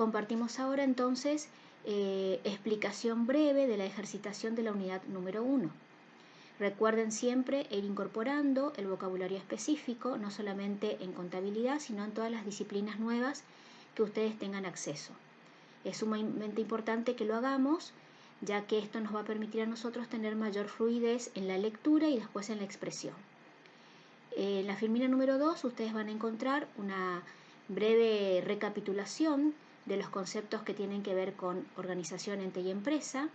Compartimos ahora entonces explicación breve de la ejercitación de la unidad número 1. Recuerden siempre ir incorporando el vocabulario específico, no solamente en contabilidad, sino en todas las disciplinas nuevas que ustedes tengan acceso. Es sumamente importante que lo hagamos, ya que esto nos va a permitir a nosotros tener mayor fluidez en la lectura y después en la expresión. En la filmina número 2 ustedes van a encontrar una breve recapitulación de los conceptos que tienen que ver con organización, ente y empresa,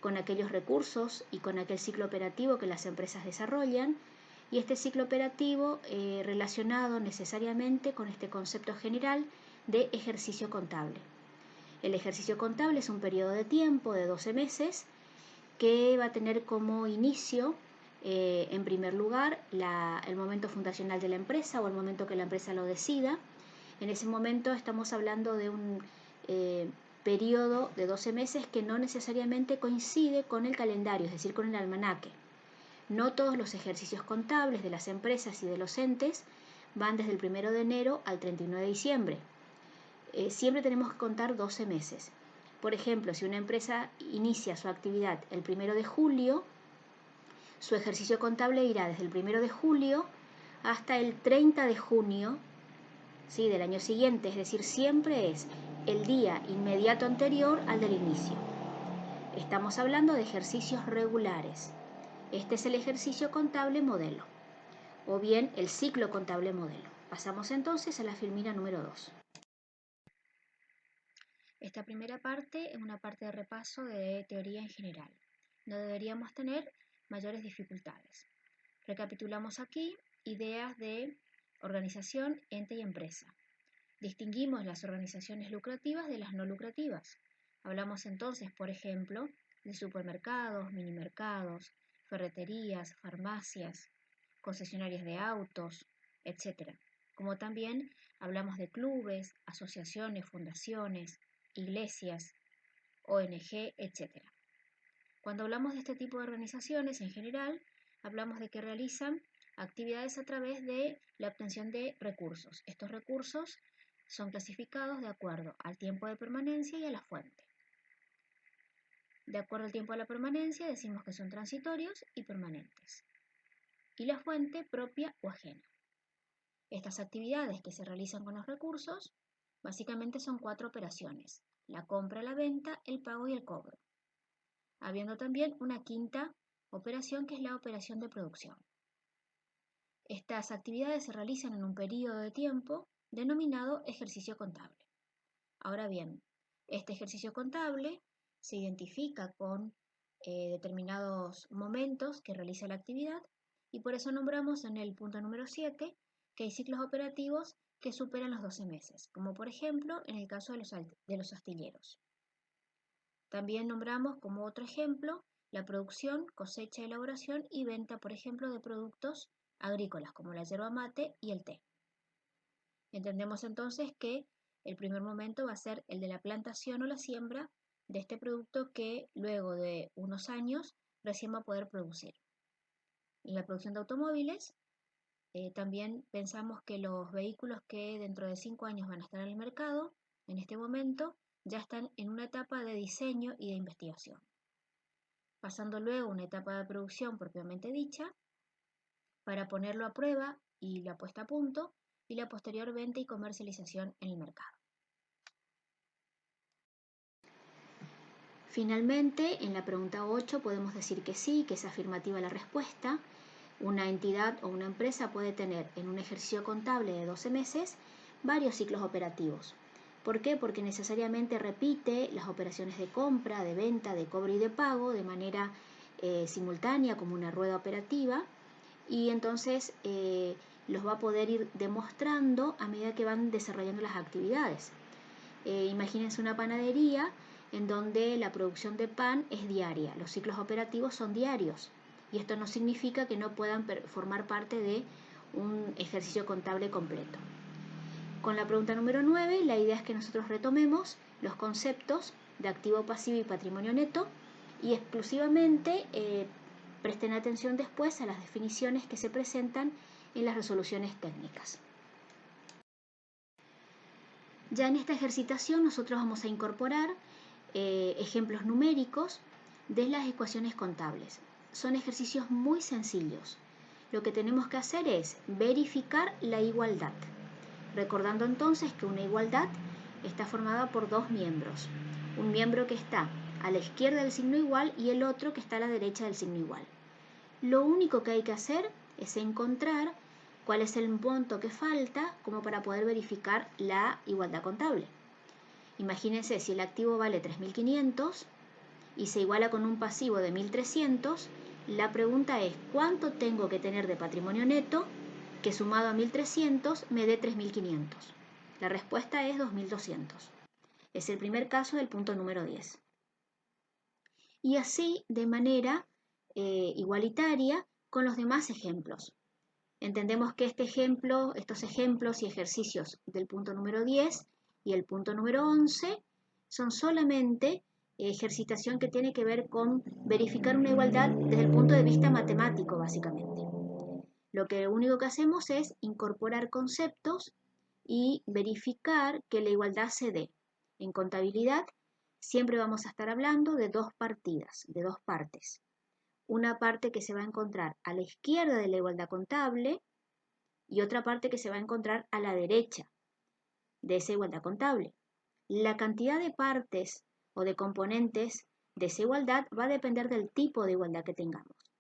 con aquellos recursos y con aquel ciclo operativo que las empresas desarrollan, y este ciclo operativo relacionado necesariamente con este concepto general de ejercicio contable. El ejercicio contable es un periodo de tiempo de 12 meses que va a tener como inicio, en primer lugar, el momento fundacional de la empresa o el momento que la empresa lo decida. En ese momento estamos hablando de un periodo de 12 meses que no necesariamente coincide con el calendario, es decir, con el almanaque. No todos los ejercicios contables de las empresas y de los entes van desde el 1 de enero al 31 de diciembre. Siempre tenemos que contar 12 meses. Por ejemplo, si una empresa inicia su actividad el 1 de julio, su ejercicio contable irá desde el 1 de julio hasta el 30 de junio, ¿sí?, del año siguiente, es decir, siempre es el día inmediato anterior al del inicio. Estamos hablando de ejercicios regulares. Este es el ejercicio contable modelo, o bien el ciclo contable modelo. Pasamos entonces a la filmina número 2. Esta primera parte es una parte de repaso de teoría en general. No deberíamos tener mayores dificultades. Recapitulamos aquí ideas de organización, ente y empresa. Distinguimos las organizaciones lucrativas de las no lucrativas. Hablamos entonces, por ejemplo, de supermercados, minimercados, ferreterías, farmacias, concesionarias de autos, etc. Como también hablamos de clubes, asociaciones, fundaciones, iglesias, ONG, etc. Cuando hablamos de este tipo de organizaciones en general, hablamos de que realizan actividades a través de la obtención de recursos. Estos recursos son clasificados de acuerdo al tiempo de permanencia y a la fuente. De acuerdo al tiempo de la permanencia decimos que son transitorios y permanentes. Y la fuente propia o ajena. Estas actividades que se realizan con los recursos básicamente son 4 operaciones: la compra, la venta, el pago y el cobro. Habiendo también una quinta operación que es la operación de producción. Estas actividades se realizan en un periodo de tiempo denominado ejercicio contable. Ahora bien, este ejercicio contable se identifica con determinados momentos que realiza la actividad y por eso nombramos en el punto número 7 que hay ciclos operativos que superan los 12 meses, como por ejemplo en el caso de los astilleros. También nombramos como otro ejemplo la producción, cosecha, elaboración y venta, por ejemplo, de productos agrícolas como la yerba mate y el té. Entendemos entonces que el primer momento va a ser el de la plantación o la siembra de este producto que luego de unos años recién va a poder producir. En la producción de automóviles, también pensamos que los vehículos que dentro de 5 años van a estar en el mercado, en este momento ya están en una etapa de diseño y de investigación. Pasando luego a una etapa de producción propiamente dicha, para ponerlo a prueba y la puesta a punto, y la posterior venta y comercialización en el mercado. Finalmente, en la pregunta 8 podemos decir que sí, que es afirmativa la respuesta. Una entidad o una empresa puede tener en un ejercicio contable de 12 meses varios ciclos operativos. ¿Por qué? Porque necesariamente repite las operaciones de compra, de venta, de cobro y de pago de manera simultánea como una rueda operativa, y entonces los va a poder ir demostrando a medida que van desarrollando las actividades. Imagínense una panadería en donde la producción de pan es diaria, los ciclos operativos son diarios, y esto no significa que no puedan formar parte de un ejercicio contable completo. Con la pregunta número 9, la idea es que nosotros retomemos los conceptos de activo pasivo y patrimonio neto y exclusivamente presten atención después a las definiciones que se presentan en las resoluciones técnicas. Ya en esta ejercitación nosotros vamos a incorporar ejemplos numéricos de las ecuaciones contables. Son ejercicios muy sencillos. Lo que tenemos que hacer es verificar la igualdad. Recordando entonces que una igualdad está formada por dos miembros. Un miembro que está a la izquierda del signo igual y el otro que está a la derecha del signo igual. Lo único que hay que hacer es encontrar cuál es el monto que falta como para poder verificar la igualdad contable. Imagínense, si el activo vale 3.500 y se iguala con un pasivo de 1.300, la pregunta es ¿cuánto tengo que tener de patrimonio neto que sumado a 1.300 me dé 3.500? La respuesta es 2.200. Es el primer caso del punto número 10. Y así de manera igualitaria con los demás ejemplos. Entendemos que estos ejemplos y ejercicios del punto número 10 y el punto número 11 son solamente ejercitación que tiene que ver con verificar una igualdad desde el punto de vista matemático, básicamente. Lo único que hacemos es incorporar conceptos y verificar que la igualdad se dé. En contabilidad siempre vamos a estar hablando de dos partidas, de dos partes. Una parte que se va a encontrar a la izquierda de la igualdad contable y otra parte que se va a encontrar a la derecha de esa igualdad contable. La cantidad de partes o de componentes de esa igualdad va a depender del tipo de igualdad que tengamos.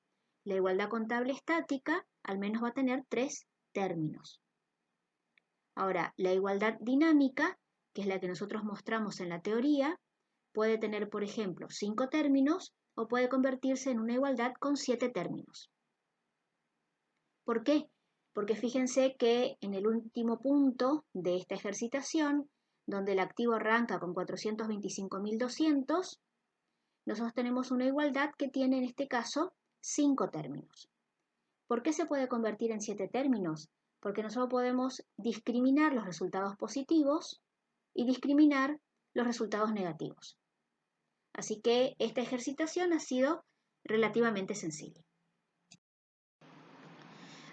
La igualdad contable estática al menos va a tener 3 términos. Ahora, la igualdad dinámica, que es la que nosotros mostramos en la teoría, puede tener, por ejemplo, 5 términos o puede convertirse en una igualdad con 7 términos. ¿Por qué? Porque fíjense que en el último punto de esta ejercitación, donde el activo arranca con 425.200, nosotros tenemos una igualdad que tiene en este caso 5 términos. ¿Por qué se puede convertir en 7 términos? Porque nosotros podemos discriminar los resultados positivos y discriminar los resultados negativos. Así que esta ejercitación ha sido relativamente sencilla.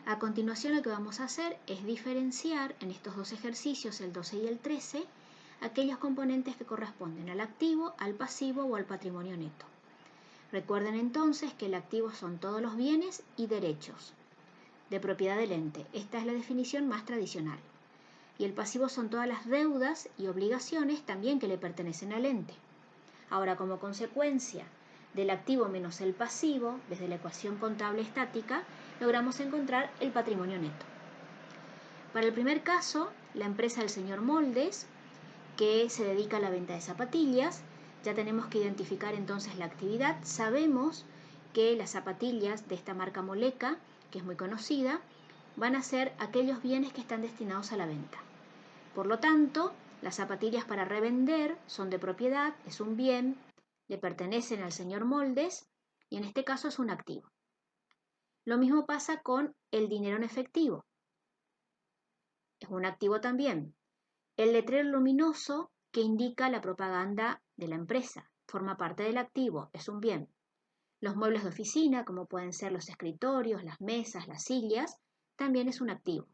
A continuación lo que vamos a hacer es diferenciar en estos dos ejercicios, el 12 y el 13, aquellos componentes que corresponden al activo, al pasivo o al patrimonio neto. Recuerden entonces que el activo son todos los bienes y derechos de propiedad del ente. Esta es la definición más tradicional. Y el pasivo son todas las deudas y obligaciones también que le pertenecen al ente. Ahora, como consecuencia del activo menos el pasivo, desde la ecuación contable estática, logramos encontrar el patrimonio neto. Para el primer caso, la empresa del señor Moldes, que se dedica a la venta de zapatillas, ya tenemos que identificar entonces la actividad. Sabemos que las zapatillas de esta marca Moleca, que es muy conocida, van a ser aquellos bienes que están destinados a la venta. Por lo tanto, las zapatillas para revender son de propiedad, es un bien, le pertenecen al señor Moldes y en este caso es un activo. Lo mismo pasa con el dinero en efectivo. Es un activo también. El letrero luminoso que indica la propaganda de la empresa forma parte del activo, es un bien. Los muebles de oficina, como pueden ser los escritorios, las mesas, las sillas, también es un activo.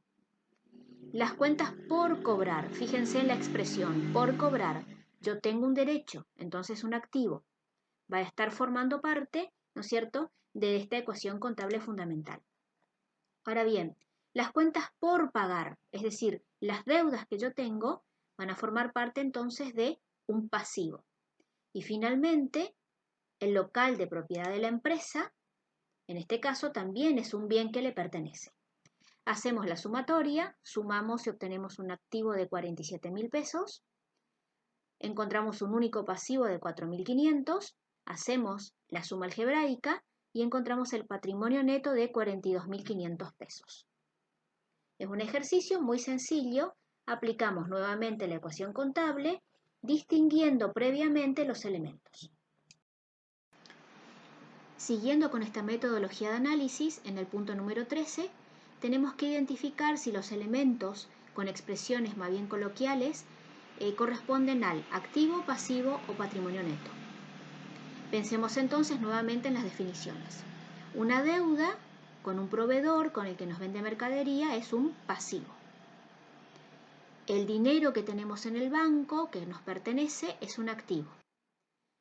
Las cuentas por cobrar, fíjense en la expresión, por cobrar. Yo tengo un derecho, entonces un activo. Va a estar formando parte, ¿no es cierto?, de esta ecuación contable fundamental. Ahora bien, las cuentas por pagar, es decir, las deudas que yo tengo, van a formar parte entonces de un pasivo. Y finalmente, el local de propiedad de la empresa, en este caso también es un bien que le pertenece. Hacemos la sumatoria, sumamos y obtenemos un activo de 47.000 pesos, encontramos un único pasivo de 4.500, hacemos la suma algebraica y encontramos el patrimonio neto de 42.500 pesos. Es un ejercicio muy sencillo, aplicamos nuevamente la ecuación contable, distinguiendo previamente los elementos. Siguiendo con esta metodología de análisis, en el punto número 13, tenemos que identificar si los elementos con expresiones más bien coloquiales corresponden al activo, pasivo o patrimonio neto. Pensemos entonces nuevamente en las definiciones. Una deuda con un proveedor con el que nos vende mercadería es un pasivo. El dinero que tenemos en el banco, que nos pertenece, es un activo.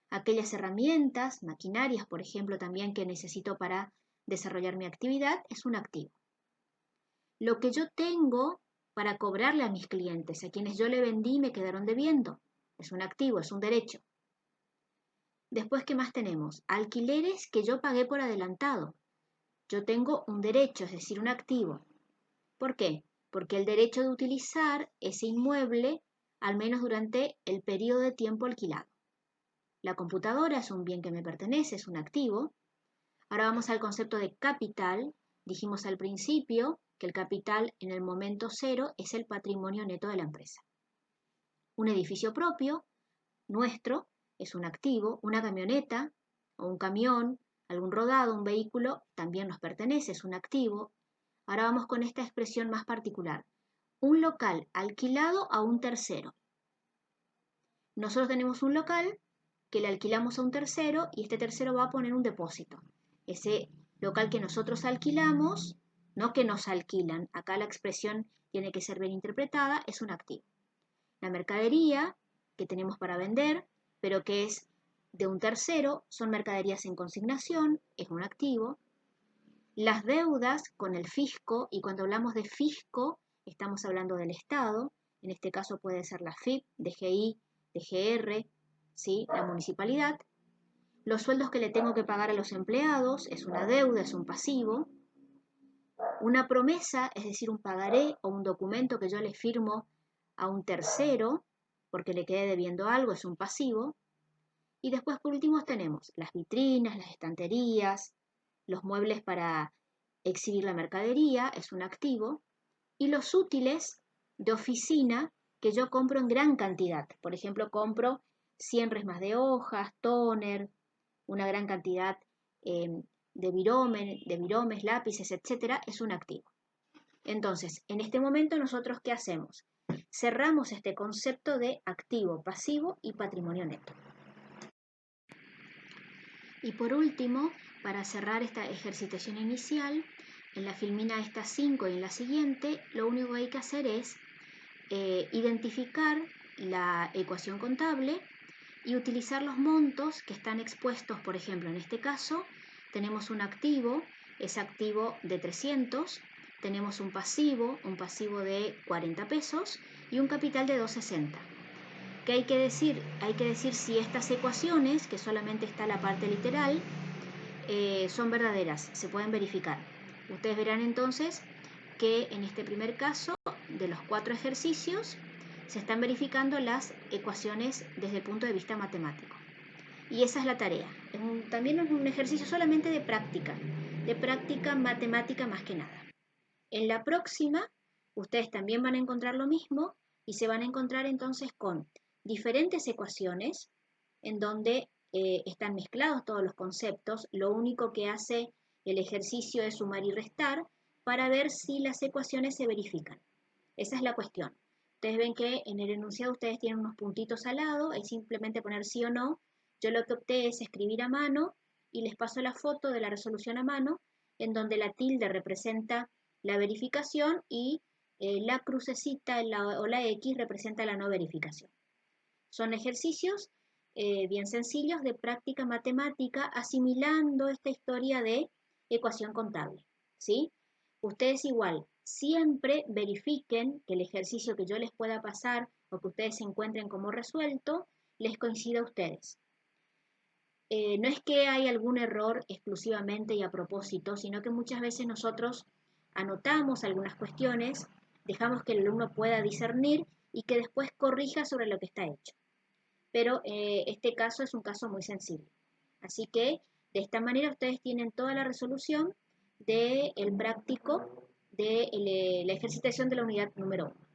Aquellas herramientas, maquinarias, por ejemplo, también que necesito para desarrollar mi actividad, es un activo. Lo que yo tengo para cobrarle a mis clientes, a quienes yo le vendí y me quedaron debiendo, es un activo, es un derecho. Después, ¿qué más tenemos? Alquileres que yo pagué por adelantado. Yo tengo un derecho, es decir, un activo. ¿Por qué? Porque el derecho de utilizar ese inmueble al menos durante el periodo de tiempo alquilado. La computadora es un bien que me pertenece, es un activo. Ahora vamos al concepto de capital. Dijimos al principio que el capital en el momento cero es el patrimonio neto de la empresa. Un edificio propio, nuestro, es un activo. Una camioneta o un camión, algún rodado, un vehículo, también nos pertenece, es un activo. Ahora vamos con esta expresión más particular. Un local alquilado a un tercero. Nosotros tenemos un local que le alquilamos a un tercero y este tercero va a poner un depósito. Ese local que nosotros alquilamos, no que nos alquilan, acá la expresión tiene que ser bien interpretada, es un activo. La mercadería que tenemos para vender, pero que es de un tercero, son mercaderías en consignación, es un activo. Las deudas con el fisco, y cuando hablamos de fisco, estamos hablando del Estado, en este caso puede ser la FIP, DGI, DGR, ¿sí? La municipalidad. Los sueldos que le tengo que pagar a los empleados es una deuda, es un pasivo. Una promesa, es decir, un pagaré o un documento que yo le firmo a un tercero porque le quedé debiendo algo, es un pasivo. Y después, por último, tenemos las vitrinas, las estanterías, los muebles para exhibir la mercadería, es un activo. Y los útiles de oficina que yo compro en gran cantidad. Por ejemplo, compro 100 resmas de hojas, tóner, una gran cantidad de viromes, lápices, etcétera, es un activo. Entonces, en este momento, ¿nosotros qué hacemos? Cerramos este concepto de activo, pasivo y patrimonio neto. Y por último, para cerrar esta ejercitación inicial, en la filmina esta 5 y en la siguiente, lo único que hay que hacer es identificar la ecuación contable y utilizar los montos que están expuestos. Por ejemplo, en este caso tenemos un activo, es activo de 300, tenemos un pasivo de 40 pesos y un capital de 260. ¿Qué hay que decir? Hay que decir si estas ecuaciones, que solamente está la parte literal, son verdaderas, se pueden verificar. Ustedes verán entonces que en este primer caso, de los 4 ejercicios, se están verificando las ecuaciones desde el punto de vista matemático. Y esa es la tarea. También es un ejercicio solamente de práctica matemática más que nada. En la próxima, ustedes también van a encontrar lo mismo y se van a encontrar entonces con diferentes ecuaciones en donde están mezclados todos los conceptos. Lo único que hace el ejercicio es sumar y restar para ver si las ecuaciones se verifican. Esa es la cuestión. Ustedes ven que en el enunciado ustedes tienen unos puntitos al lado, es simplemente poner sí o no. Yo lo que opté es escribir a mano y les paso la foto de la resolución a mano, en donde la tilde representa la verificación y la crucecita o la X representa la no verificación. Son ejercicios bien sencillos de práctica matemática, asimilando esta historia de ecuación contable, ¿sí? Ustedes igual, siempre verifiquen que el ejercicio que yo les pueda pasar o que ustedes encuentren como resuelto, les coincida a ustedes. No es que hay algún error exclusivamente y a propósito, sino que muchas veces nosotros anotamos algunas cuestiones, dejamos que el alumno pueda discernir y que después corrija sobre lo que está hecho. Pero este caso es un caso muy sensible. Así que de esta manera ustedes tienen toda la resolución del práctico de la ejercitación de la unidad número 1.